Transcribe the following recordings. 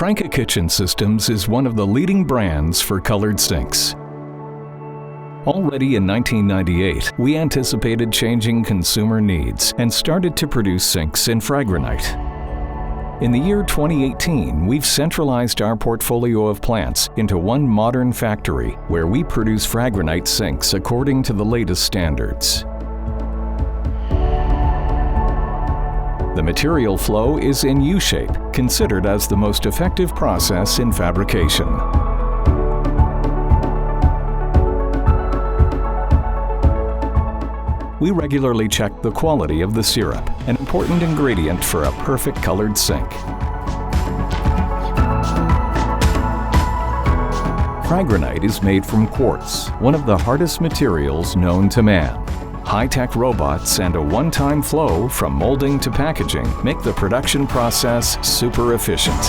Franke Kitchen Systems is one of the leading brands for colored sinks. Already in 1998, we anticipated changing consumer needs and started to produce sinks in Fragranite. In the year 2018, we've centralized our portfolio of plants into one modern factory where we produce Fragranite sinks according to the latest standards. The material flow is in U-shape, considered as the most effective process in fabrication. We regularly check the quality of the syrup, an important ingredient for a perfect colored sink. Fragranite is made from quartz, one of the hardest materials known to man. High-tech robots and a one-time flow from molding to packaging make the production process super efficient.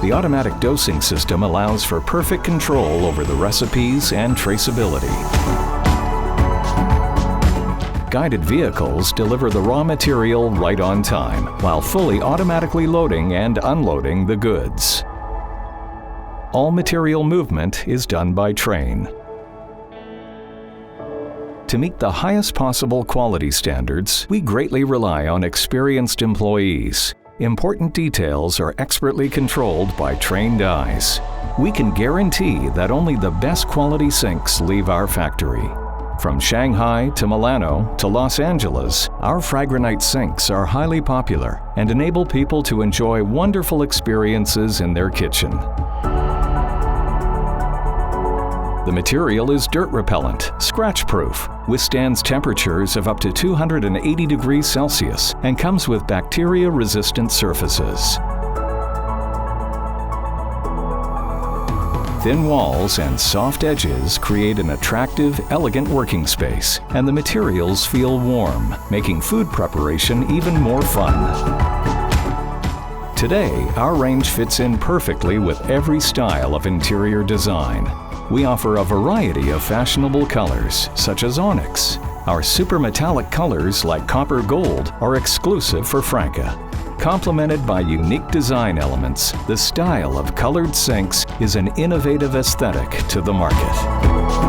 The automatic dosing system allows for perfect control over the recipes and traceability. Guided vehicles deliver the raw material right on time, while fully automatically loading and unloading the goods. All material movement is done by train. To meet the highest possible quality standards, we greatly rely on experienced employees. Important details are expertly controlled by trained eyes. We can guarantee that only the best quality sinks leave our factory. From Shanghai to Milano to Los Angeles, our Fragranite sinks are highly popular and enable people to enjoy wonderful experiences in their kitchen. The material is dirt repellent, scratch-proof, withstands temperatures of up to 280 degrees Celsius, and comes with bacteria-resistant surfaces. Thin walls and soft edges create an attractive, elegant working space, and the materials feel warm, making food preparation even more fun. Today, our range fits in perfectly with every style of interior design. We offer a variety of fashionable colors, such as onyx. Our super metallic colors like copper gold are exclusive for Franke. Complemented by unique design elements, the style of colored sinks is an innovative aesthetic to the market.